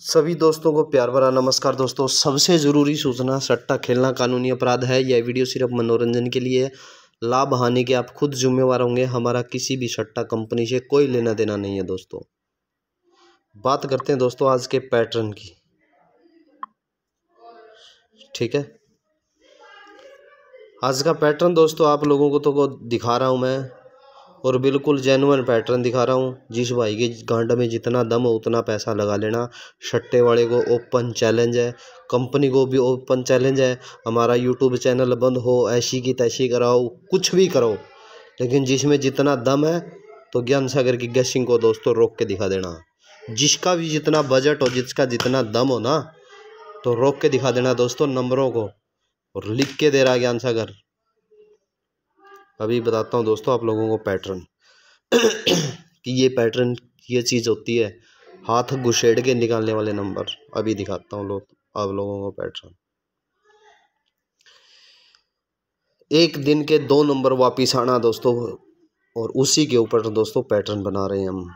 सभी दोस्तों को प्यार भरा नमस्कार। दोस्तों, सबसे ज़रूरी सूचना, सट्टा खेलना कानूनी अपराध है। यह वीडियो सिर्फ मनोरंजन के लिए है। लाभ हानि के आप खुद जिम्मेवार होंगे। हमारा किसी भी सट्टा कंपनी से कोई लेना देना नहीं है। दोस्तों, बात करते हैं दोस्तों आज के पैटर्न की। ठीक है, आज का पैटर्न दोस्तों आप लोगों को तो दिखा रहा हूँ मैं, और बिल्कुल जेन्युइन पैटर्न दिखा रहा हूँ। जिस भाई के गांड में जितना दम हो उतना पैसा लगा लेना। सट्टे वाले को ओपन चैलेंज है, कंपनी को भी ओपन चैलेंज है। हमारा यूट्यूब चैनल बंद हो, ऐसी की तैसी कराओ, कुछ भी करो, लेकिन जिसमें जितना दम है तो ज्ञान सागर की गेसिंग को दोस्तों रोक के दिखा देना। जिसका भी जितना बजट हो, जिसका जितना दम हो ना, तो रोक के दिखा देना दोस्तों नंबरों को, और लिख के दे रहा ज्ञान सागर। अभी बताता हूँ दोस्तों आप लोगों को पैटर्न कि ये पैटर्न, ये चीज़ होती है हाथ घुसेड़ के निकालने वाले नंबर। अभी दिखाता हूँ आप लोगों को पैटर्न। एक दिन के 2 नंबर वापिस आना दोस्तों, और उसी के ऊपर दोस्तों पैटर्न बना रहे हैं हम।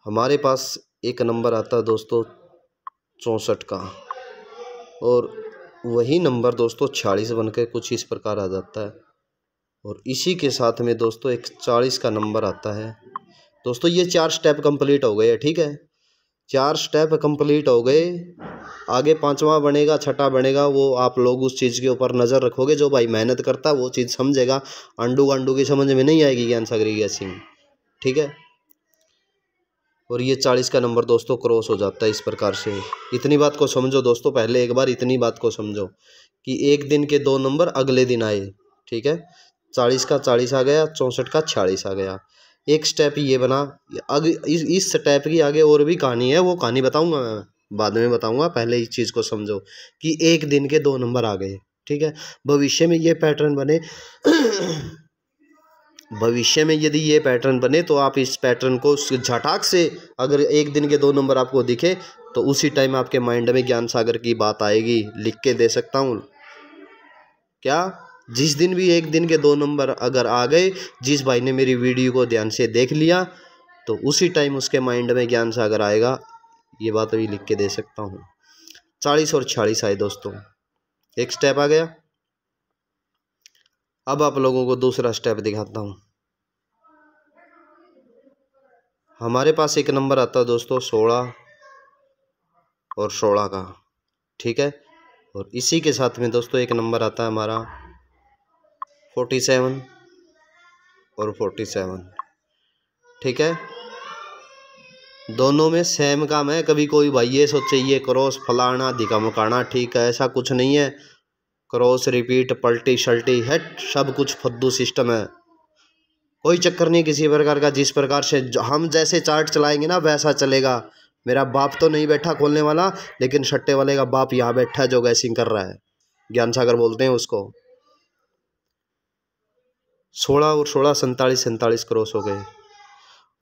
हमारे पास एक नंबर आता है दोस्तों 64 का, और वही नंबर दोस्तों 46 बनकर कुछ इस प्रकार आ जाता है, और इसी के साथ में दोस्तों एक 40 का नंबर आता है। दोस्तों ये 4 स्टेप कंप्लीट हो गए। ठीक है, 4 स्टेप कंप्लीट हो गए। आगे 5वां बनेगा, 6ठा बनेगा, वो आप लोग उस चीज़ के ऊपर नज़र रखोगे। जो भाई मेहनत करता है वो चीज़ समझेगा। अंडू गांडू की समझ में नहीं आएगी ज्ञान सागर की गेसिंग। ठीक है, और ये 40 का नंबर दोस्तों क्रॉस हो जाता है इस प्रकार से। इतनी बात को समझो दोस्तों, पहले एक बार इतनी बात को समझो कि एक दिन के 2 नंबर अगले दिन आए। ठीक है, 40 का 40 आ गया, 64 का 46 आ गया। एक स्टेप ये बना। आगे इस स्टेप की आगे और भी कहानी है, वो कहानी बताऊंगा मैं, बाद में बताऊंगा। पहले इस चीज़ को समझो कि एक दिन के 2 नंबर आ गए। ठीक है, भविष्य में ये पैटर्न बने भविष्य में यदि ये पैटर्न बने तो आप इस पैटर्न को झटाक से, अगर एक दिन के 2 नंबर आपको दिखे तो उसी टाइम आपके माइंड में ज्ञान सागर की बात आएगी। लिख के दे सकता हूँ क्या? जिस दिन भी एक दिन के 2 नंबर अगर आ गए, जिस भाई ने मेरी वीडियो को ध्यान से देख लिया, तो उसी टाइम उसके माइंड में ज्ञान सागर आएगा। ये बात अभी लिख के दे सकता हूँ। 40 और 46 आए दोस्तों, एक स्टेप आ गया। अब आप लोगों को दूसरा स्टेप दिखाता हूँ। हमारे पास एक नंबर आता है दोस्तों 16 और 16 का। ठीक है, और इसी के साथ में दोस्तों एक नंबर आता है हमारा 47 और 47। ठीक है, दोनों में सेम काम है। कभी कोई भाई ये सोचे ये क्रॉस फलाना दिखा मकाना, ठीक है, ऐसा कुछ नहीं है। क्रॉस रिपीट पलटी शल्टी है, सब कुछ फद्दू सिस्टम है। कोई चक्कर नहीं किसी प्रकार का। जिस प्रकार से हम जैसे चार्ट चलाएंगे ना वैसा चलेगा। मेरा बाप तो नहीं बैठा खोलने वाला, लेकिन सट्टे वाले का बाप यहाँ बैठा है जो गैसिंग कर रहा है। ज्ञान सागर बोलते हैं उसको। 16 और 16 47 47 क्रॉस हो गए,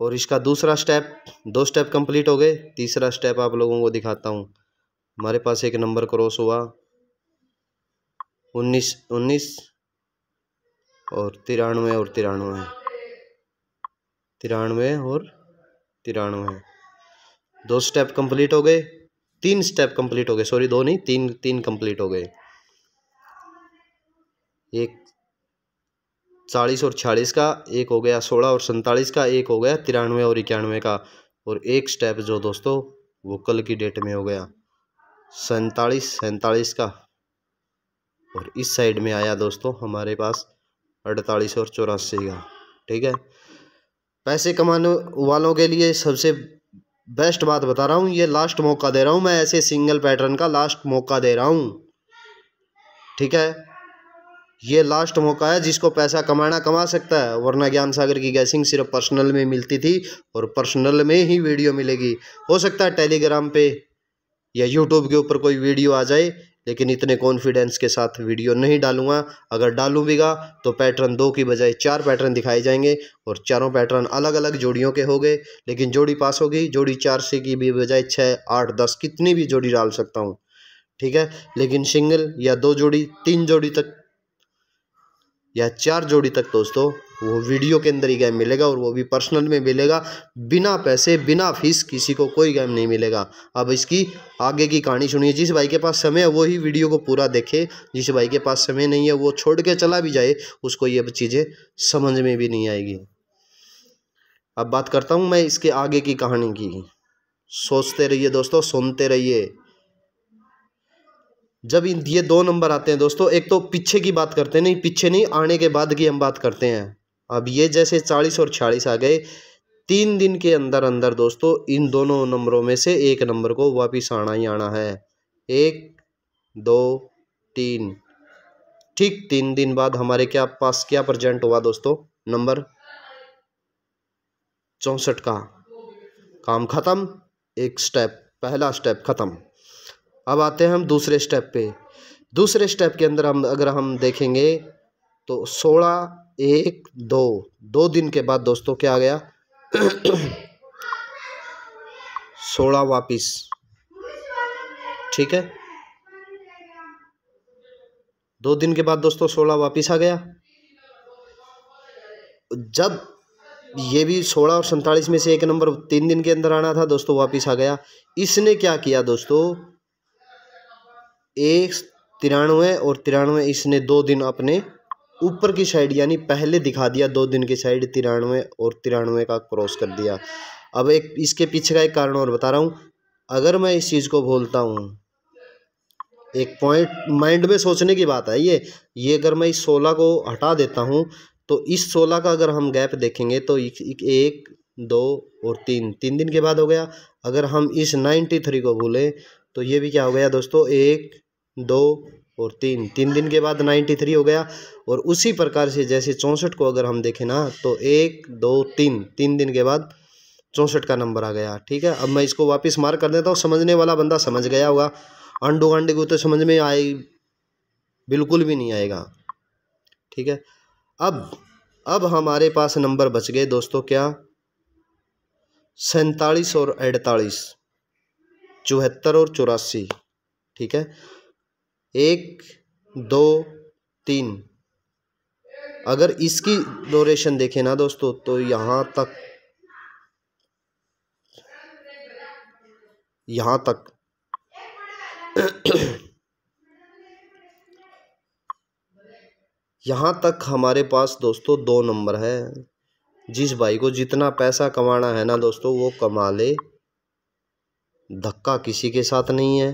और इसका दूसरा स्टेप, 2 स्टेप कंप्लीट हो गए। तीसरा स्टेप आप लोगों को दिखाता हूँ। हमारे पास एक नंबर क्रॉस हुआ 19 19 और 93 और 93 93 और 93। 2 स्टेप कंप्लीट हो गए, 3 स्टेप कंप्लीट हो गए, सॉरी 2 नहीं, 3 कंप्लीट हो गए। एक 40 और 46 का, एक हो गया 16 और 47 का, एक हो गया 93 और 91 का, और एक स्टेप जो दोस्तों वो कल की डेट में हो गया 47 47 का। और इस साइड में आया दोस्तों हमारे पास 48 और 84 का। ठीक है, पैसे कमाने वालों के लिए सबसे बेस्ट बात बता रहा हूँ। ये लास्ट मौका दे रहा हूँ मैं, ऐसे सिंगल पैटर्न का लास्ट मौका दे रहा हूँ। ठीक है, ये लास्ट मौका है। जिसको पैसा कमाना कमा सकता है, वरना ज्ञान सागर की गैसिंग सिर्फ पर्सनल में मिलती थी, और पर्सनल में ही वीडियो मिलेगी। हो सकता है टेलीग्राम पे या यूट्यूब के ऊपर कोई वीडियो आ जाए, लेकिन इतने कॉन्फिडेंस के साथ वीडियो नहीं डालूंगा। अगर डालूंगा तो पैटर्न 2 की बजाय 4 पैटर्न दिखाए जाएंगे, और चारों पैटर्न अलग अलग जोड़ियों के हो गए। लेकिन जोड़ी पास होगी, जोड़ी 4 से की भी बजाय 6 8 10 कितनी भी जोड़ी डाल सकता हूँ। ठीक है, लेकिन सिंगल या 2 जोड़ी 3 जोड़ी तक या 4 जोड़ी तक दोस्तों वो वीडियो के अंदर ही गेम मिलेगा, और वो भी पर्सनल में मिलेगा, बिना पैसे बिना फीस, किसी को कोई गेम नहीं मिलेगा। अब इसकी आगे की कहानी सुनिए। जिस भाई के पास समय है वो ही वीडियो को पूरा देखे, जिस भाई के पास समय नहीं है वो छोड़ के चला भी जाए, उसको ये चीज़ें समझ में भी नहीं आएगी। अब बात करता हूँ मैं इसके आगे की कहानी की। सोचते रहिए दोस्तों, सुनते रहिए। जब ये 2 नंबर आते हैं दोस्तों, एक तो पीछे की बात करते हैं, नहीं पीछे नहीं, आने के बाद की हम बात करते हैं। अब ये जैसे 40 और 46 आ गए, 3 दिन के अंदर अंदर दोस्तों इन दोनों नंबरों में से एक नंबर को वापिस आना ही आना है। 1 2 3, ठीक 3 दिन बाद हमारे पास क्या प्रेजेंट हुआ दोस्तों, नंबर 64 का। काम खत्म, एक स्टेप, पहला स्टेप खत्म। अब आते हैं हम दूसरे स्टेप पे। दूसरे स्टेप के अंदर अगर हम देखेंगे तो 16 1 2 दिन के बाद दोस्तों क्या आ गया 16 वापिस, ठीक है। 2 दिन के बाद दोस्तों 16 वापिस आ गया। जब ये भी 16 और 47 में से एक नंबर 3 दिन के अंदर आना था दोस्तों, वापिस आ गया। इसने क्या किया दोस्तों, 93 और 93 इसने 2 दिन अपने ऊपर की साइड यानी पहले दिखा दिया, 2 दिन की साइड 93 और 93 का क्रॉस कर दिया। अब एक इसके पीछे का एक कारण और बता रहा हूँ। अगर मैं इस चीज़ को बोलता हूँ, एक पॉइंट माइंड में सोचने की बात है ये अगर मैं इस 16 को हटा देता हूँ तो इस 16 का अगर हम गैप देखेंगे तो 1 2 और 3 दिन के बाद हो गया। अगर हम इस 93 को भूलें तो ये भी क्या हो गया दोस्तों, 1 2 और 3 दिन के बाद 93 हो गया। और उसी प्रकार से जैसे 64 को अगर हम देखें ना तो 1 2 3 दिन के बाद 64 का नंबर आ गया, ठीक है। अब मैं इसको वापस मार्क कर देता हूँ, समझने वाला बंदा समझ गया होगा। अंडू अंडे को तो समझ में आए बिल्कुल भी नहीं आएगा, ठीक है। अब हमारे पास नंबर बच गए दोस्तों क्या, 47 और 48, 74 और 84, ठीक है। 1 2 3 अगर इसकी ड्यूरेशन देखें ना दोस्तों तो यहाँ तक यहाँ तक हमारे पास दोस्तों 2 नंबर है। जिस भाई को जितना पैसा कमाना है ना दोस्तों वो कमा ले, धक्का किसी के साथ नहीं है,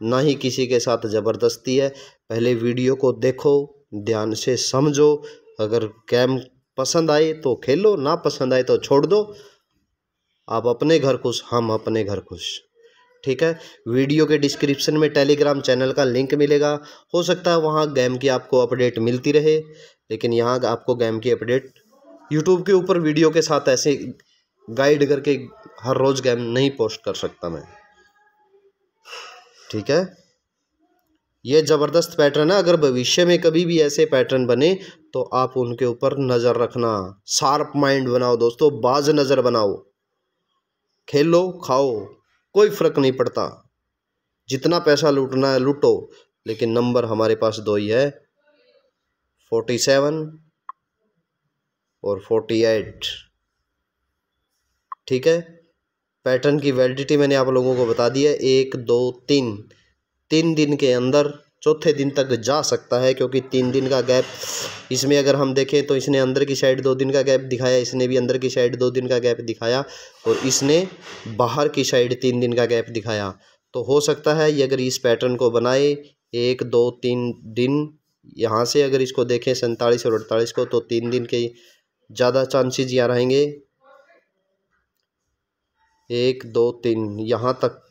ना ही किसी के साथ ज़बरदस्ती है। पहले वीडियो को देखो, ध्यान से समझो, अगर गेम पसंद आए तो खेलो, ना पसंद आए तो छोड़ दो। आप अपने घर खुश, हम अपने घर खुश, ठीक है। वीडियो के डिस्क्रिप्शन में टेलीग्राम चैनल का लिंक मिलेगा। हो सकता है वहाँ गेम की आपको अपडेट मिलती रहे, लेकिन यहाँ आपको गेम की अपडेट यूट्यूब के ऊपर वीडियो के साथ ऐसे गाइड करके हर रोज़ गेम नहीं पोस्ट कर सकता मैं, ठीक है। ये ज़बरदस्त पैटर्न है। अगर भविष्य में कभी भी ऐसे पैटर्न बने तो आप उनके ऊपर नज़र रखना। शार्प माइंड बनाओ दोस्तों, बाज नज़र बनाओ, खेलो खाओ, कोई फ़र्क नहीं पड़ता, जितना पैसा लूटना है लूटो, लेकिन नंबर हमारे पास 2 ही है, 47 और 48, ठीक है। पैटर्न की वैलिडिटी मैंने आप लोगों को बता दी है, 1 2 3 दिन के अंदर चौथे दिन तक जा सकता है, क्योंकि 3 दिन का गैप इसमें अगर हम देखें तो इसने अंदर की साइड 2 दिन का गैप दिखाया, इसने भी अंदर की साइड 2 दिन का गैप दिखाया, और इसने बाहर की साइड 3 दिन का गैप दिखाया। तो हो सकता है ये अगर इस पैटर्न को बनाए 1 2 3 दिन, यहाँ से अगर इसको देखें 47 और 48 को, तो 3 दिन के ज़्यादा चांसेज यहाँ रहेंगे। 1 2 3 यहाँ तक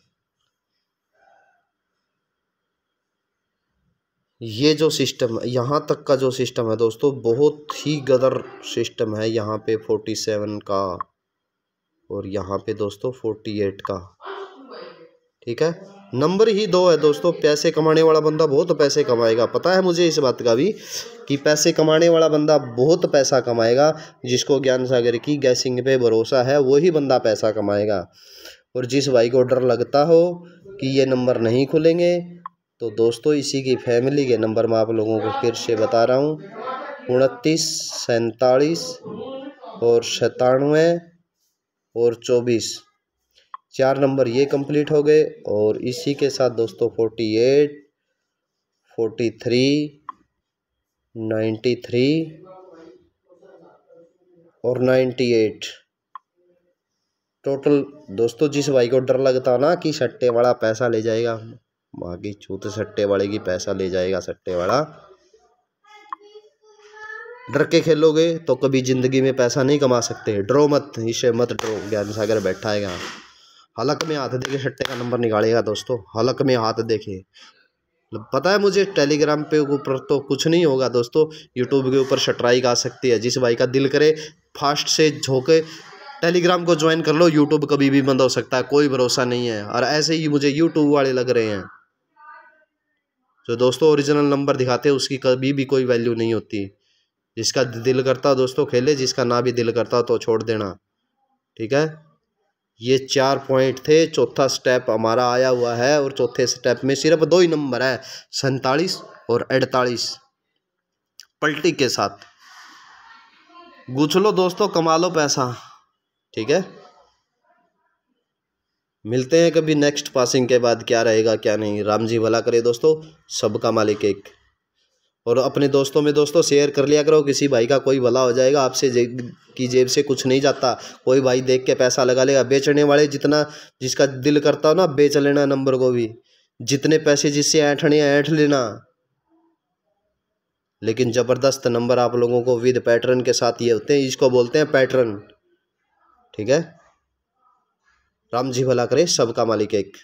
ये जो सिस्टम, यहाँ तक का जो सिस्टम है दोस्तों बहुत ही गदर सिस्टम है। यहाँ पे 47 का और यहाँ पे दोस्तों 48 का, ठीक है। नंबर ही 2 है दोस्तों। पैसे कमाने वाला बंदा बहुत पैसे कमाएगा, पता है मुझे इस बात का भी कि पैसे कमाने वाला बंदा बहुत पैसा कमाएगा। जिसको ज्ञान सागर की गैसिंग पे भरोसा है वही बंदा पैसा कमाएगा। और जिस भाई को डर लगता हो कि ये नंबर नहीं खुलेंगे तो दोस्तों इसी की फैमिली के नंबर मैं आप लोगों को फिर से बता रहा हूँ, 29, 47 और 97 और 24, 4 नंबर ये कंप्लीट हो गए। और इसी के साथ दोस्तों 48, 43, 93 और 98 टोटल। दोस्तों जिस भाई को डर लगता ना कि सट्टे वाला पैसा ले जाएगा, माँ की चूत, सट्टे वाले की पैसा ले जाएगा सट्टे वाला, डर के खेलोगे तो कभी जिंदगी में पैसा नहीं कमा सकते। डरो मत, इसे मत डरो। ज्ञान सागर बैठा है यहाँ, हलक में हाथ देके सट्टे का नंबर निकालेगा दोस्तों, हलक में हाथ देखे। पता है मुझे टेलीग्राम पे ऊपर तो कुछ नहीं होगा दोस्तों, यूट्यूब के ऊपर स्ट्राइक आ सकती है। जिस भाई का दिल करे फास्ट से झोंके टेलीग्राम को ज्वाइन कर लो, यूट्यूब कभी भी बंद हो सकता है, कोई भरोसा नहीं है। और ऐसे ही मुझे यूट्यूब वाले लग रहे हैं जो दोस्तों ओरिजिनल नंबर दिखाते हैं, उसकी कभी भी कोई वैल्यू नहीं होती। जिसका दिल करता दोस्तों खेले, जिसका ना भी दिल करता तो छोड़ देना, ठीक है। ये 4 पॉइंट थे, चौथा स्टेप हमारा आया हुआ है और चौथे स्टेप में सिर्फ 2 ही नंबर है, 47 और 48 पलटी के साथ। गुछ लो दोस्तों, कमा लो पैसा, ठीक है। मिलते हैं कभी नेक्स्ट पासिंग के बाद, क्या रहेगा क्या नहीं। राम जी भला करे दोस्तों, सबका मालिक एक। और अपने दोस्तों में दोस्तों शेयर कर लिया करो, किसी भाई का कोई भला हो जाएगा। आपसे की जेब से कुछ नहीं जाता, कोई भाई देख के पैसा लगा लेगा। बेचने वाले जितना, जिसका दिल करता हो ना बेच लेना नंबर को भी, जितने पैसे जिससे ऐंठने ऐंठ लेना, लेकिन ज़बरदस्त नंबर आप लोगों को विद पैटर्न के साथ ये होते हैं, इसको बोलते हैं पैटर्न, ठीक है। राम जी भला करे, सबका मालिक एक।